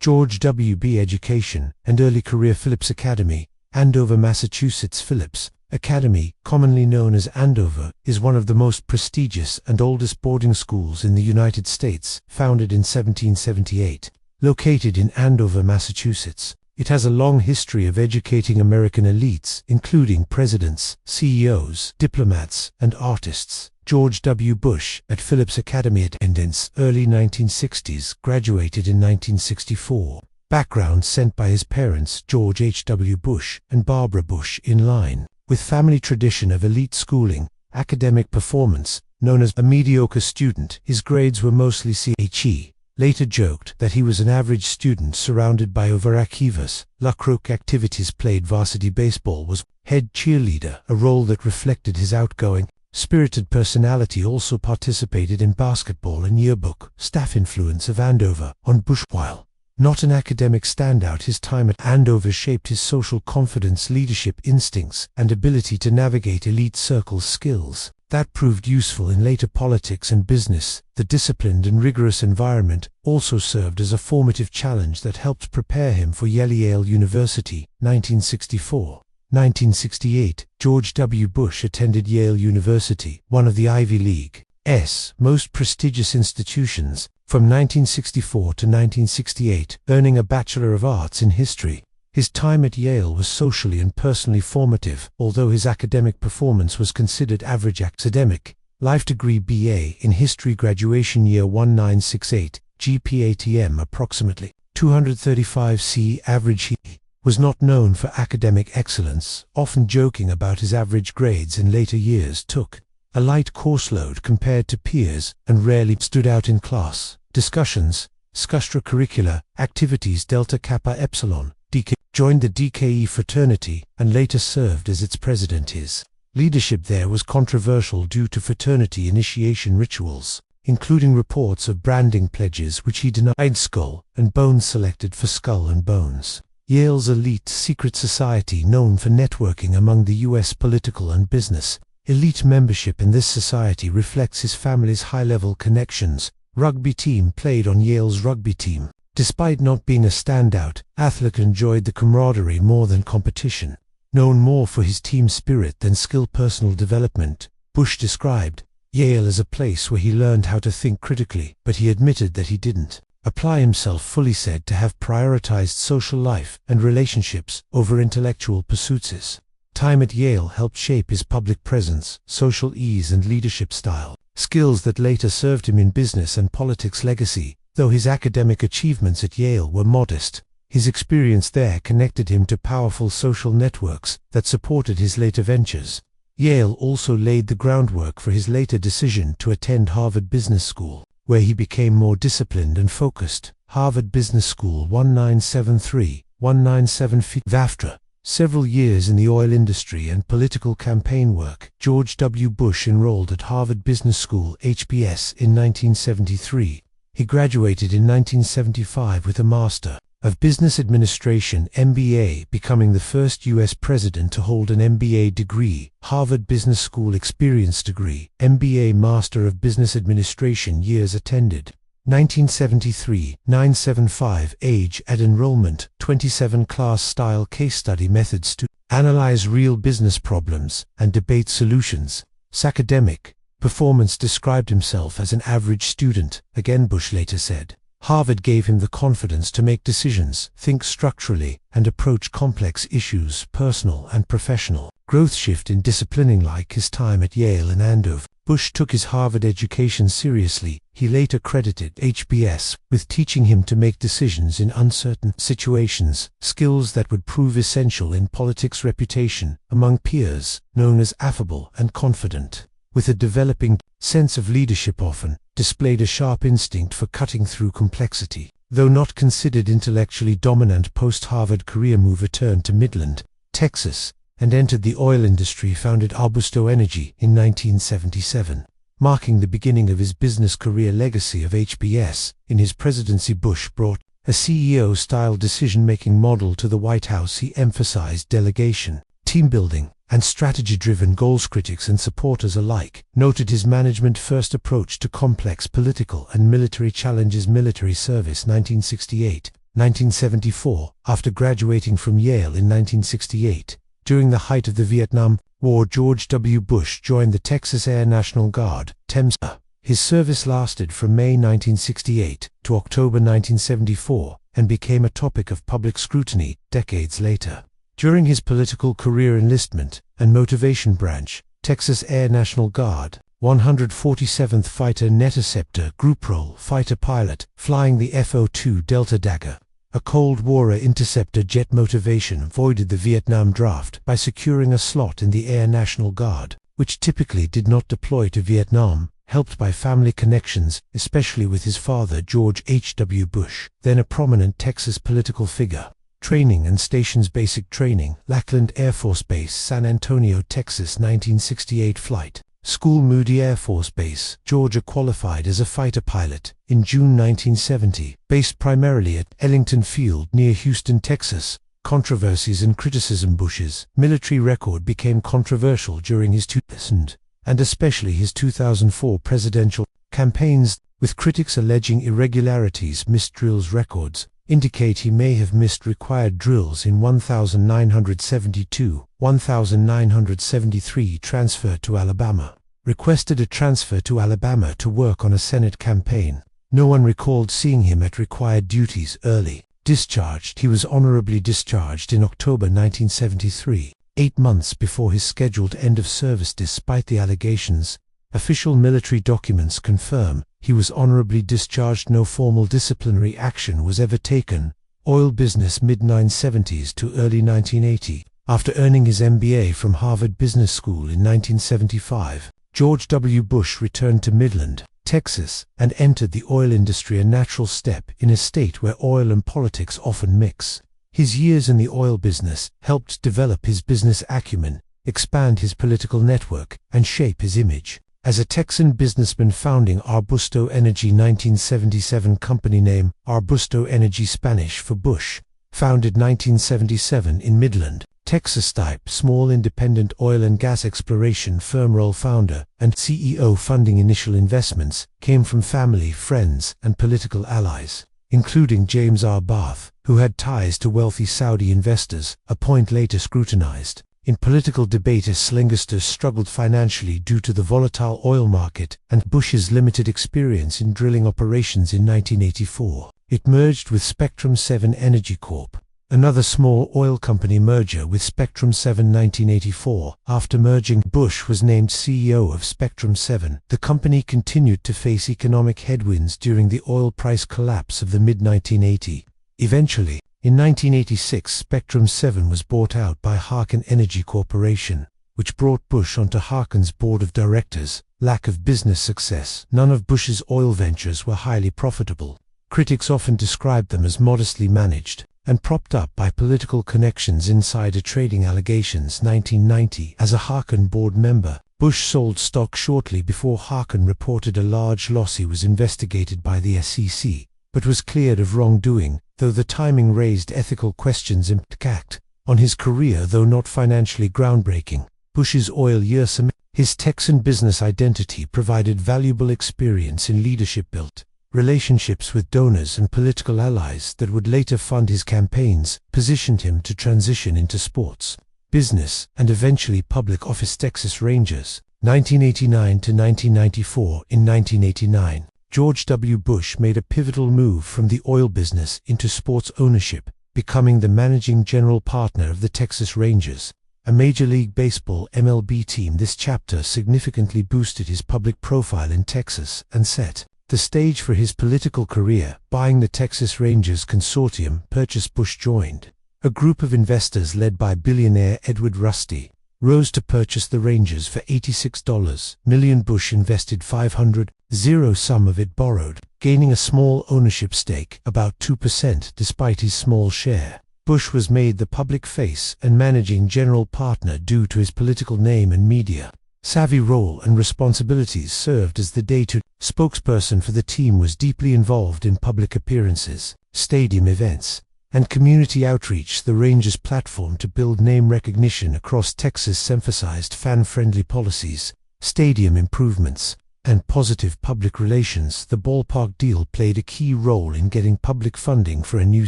George W. B. Education and Early Career Phillips Academy, Andover, Massachusetts. Phillips Academy, commonly known as Andover, is one of the most prestigious and oldest boarding schools in the United States, founded in 1778. Located in Andover, Massachusetts, it has a long history of educating American elites, including presidents, CEOs, diplomats, and artists. George W. Bush, at Phillips Academy attendance, early 1960s, graduated in 1964. Background sent by his parents, George H. W. Bush and Barbara Bush, in line with family tradition of elite schooling. Academic performance, known as a mediocre student, his grades were mostly C. He later joked that he was an average student surrounded by overachievers. Lacrosse activities played varsity baseball, was head cheerleader, a role that reflected his outgoing, spirited personality. Also participated in basketball and yearbook. Staff influence of Andover on Bush. While not an academic standout, his time at Andover shaped his social confidence, leadership instincts, and ability to navigate elite circles, skills that proved useful in later politics and business. The disciplined and rigorous environment also served as a formative challenge that helped prepare him for Yale University. 1964. 1968, George W. Bush attended Yale University, one of the Ivy League's most prestigious institutions, from 1964 to 1968, earning a Bachelor of Arts in History. His time at Yale was socially and personally formative, although his academic performance was considered average. Academic life degree BA in History, graduation year 1968, GPA approximately 235 C average. He was not known for academic excellence, often joking about his average grades in later years. Took a light course load compared to peers and rarely stood out in class discussions. Extracurricular activities: Delta Kappa Epsilon, DK, joined the DKE fraternity and later served as its president. His leadership there was controversial due to fraternity initiation rituals, including reports of branding pledges which he denied. Skull and Bones selected for Skull and Bones, Yale's elite secret society known for networking among the U.S. political and business elite. Membership in this society reflects his family's high-level connections. Rugby team played on Yale's rugby team. Despite not being a standout athlete, enjoyed the camaraderie more than competition. Known more for his team spirit than skill. Personal development. Bush described Yale as a place where he learned how to think critically, but he admitted that he didn't apply himself fully, said to have prioritized social life and relationships over intellectual pursuits. His time at Yale helped shape his public presence, social ease, and leadership style, skills that later served him in business and politics. Legacy. Though his academic achievements at Yale were modest, his experience there connected him to powerful social networks that supported his later ventures. Yale also laid the groundwork for his later decision to attend Harvard Business School, where he became more disciplined and focused. Harvard Business School 1973-1975. After several years in the oil industry and political campaign work, George W. Bush enrolled at Harvard Business School (HBS) in 1973. He graduated in 1975 with a Master of Business Administration (MBA), becoming the first U.S. president to hold an MBA degree. Harvard Business School Experience Degree, MBA, Master of Business Administration. Years attended: 1973-975. Age at enrollment: 27. Class-style case study methods to analyze real business problems and debate solutions. Academic performance: described himself as an average student. Again, Bush later said, Harvard gave him the confidence to make decisions, think structurally, and approach complex issues. Personal and professional growth: shift in disciplining. Like his time at Yale and Andover, Bush took his Harvard education seriously. He later credited HBS with teaching him to make decisions in uncertain situations, skills that would prove essential in politics. Reputation among peers: known as affable and confident, with a developing sense of leadership, often displayed a sharp instinct for cutting through complexity. Though not considered intellectually dominant, post-Harvard career move, returned to Midland, Texas, and entered the oil industry. Founded Arbusto Energy in 1977, marking the beginning of his business career. Legacy of HBS. In his presidency, Bush brought a CEO-style decision-making model to the White House. He emphasized delegation, team building, and strategy-driven goals. Critics and supporters alike noted his management-first approach to complex political and military challenges. Military service: 1968. 1974, after graduating from Yale in 1968. During the height of the Vietnam War, George W. Bush joined the Texas Air National Guard, TEMSA. His service lasted from May 1968 to October 1974 and became a topic of public scrutiny decades later. During his political career, enlistment and motivation branch, Texas Air National Guard, 147th Fighter Interceptor Group Role fighter pilot, flying the F-02 Delta Dagger, a Cold War interceptor jet. Motivation: avoided the Vietnam draft by securing a slot in the Air National Guard, which typically did not deploy to Vietnam, helped by family connections, especially with his father George H.W. Bush, then a prominent Texas political figure. Training and stations: basic training, Lackland Air Force Base, San Antonio, Texas, 1968 flight. School, Moody Air Force Base, Georgia. Qualified as a fighter pilot in June 1970, based primarily at Ellington Field near Houston, Texas. Controversies and criticism: Bush's military record became controversial during his 2000 and especially his 2004 presidential campaigns, with critics alleging irregularities. Missed drills: records indicate he may have missed required drills in 1972, 1973. Transfer to Alabama. Requested a transfer to Alabama to work on a Senate campaign. No one recalled seeing him at required duties. Early discharged. He was honorably discharged in October 1973, 8 months before his scheduled end of service. Despite the allegations, official military documents confirm he was honorably discharged. No formal disciplinary action was ever taken. Oil business: mid-1970s to early 1980. After earning his MBA from Harvard Business School in 1975, George W. Bush returned to Midland, Texas, and entered the oil industry, a natural step in a state where oil and politics often mix. His years in the oil business helped develop his business acumen, expand his political network, and shape his image as a Texan businessman. Founding Arbusto Energy, 1977. Company name: Arbusto Energy, Spanish for Bush. Founded 1977 in Midland, Texas. Type: small independent oil and gas exploration firm. Role: founder and CEO. Funding: initial investments came from family, friends, and political allies, including James R. Barth, who had ties to wealthy Saudi investors, a point later scrutinized. In political debate, Slingerster struggled financially due to the volatile oil market and Bush's limited experience in drilling operations. In 1984, it merged with Spectrum 7 Energy Corp., another small oil company. Merger with Spectrum 7. 1984. After merging, Bush was named CEO of Spectrum 7. The company continued to face economic headwinds during the oil price collapse of the mid-1980s. Eventually, in 1986, Spectrum 7 was bought out by Harken Energy Corporation, which brought Bush onto Harken's board of directors. Lack of business success: none of Bush's oil ventures were highly profitable. Critics often described them as modestly managed and propped up by political connections. Insider trading allegations: 1990. As a Harken board member, Bush sold stock shortly before Harken reported a large loss. He was investigated by the SEC, but was cleared of wrongdoing, though the timing raised ethical questions. Impact on his career: though not financially groundbreaking, Bush's oil years, his Texan business identity provided valuable experience in leadership, built relationships with donors and political allies that would later fund his campaigns, positioned him to transition into sports, business, and eventually public office. Texas Rangers, 1989 to 1994. In 1989, George W. Bush made a pivotal move from the oil business into sports ownership, becoming the managing general partner of the Texas Rangers, a Major League Baseball (MLB) team. This chapter significantly boosted his public profile in Texas and set the stage for his political career. Buying the Texas Rangers consortium purchase: Bush joined a group of investors led by billionaire Edward Rusty, rose to purchase the Rangers for $86 million. Bush invested $500,000, some of it borrowed, gaining a small ownership stake, about 2%. Despite his small share, Bush was made the public face and managing general partner due to his political name and media savvy role and responsibilities. Served as the day-to-day spokesperson for the team, was deeply involved in public appearances, stadium events, and community outreach. The Rangers' platform to build name recognition across Texas emphasized fan-friendly policies, stadium improvements, and positive public relations, the ballpark deal played a key role in getting public funding for a new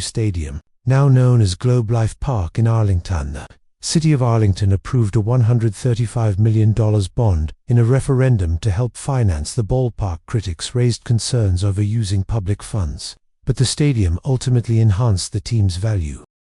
stadium, now known as Globe Life Park in Arlington. The City of Arlington approved a $135 million bond in a referendum to help finance the ballpark. Critics raised concerns over using public funds, but the stadium ultimately enhanced the team's value.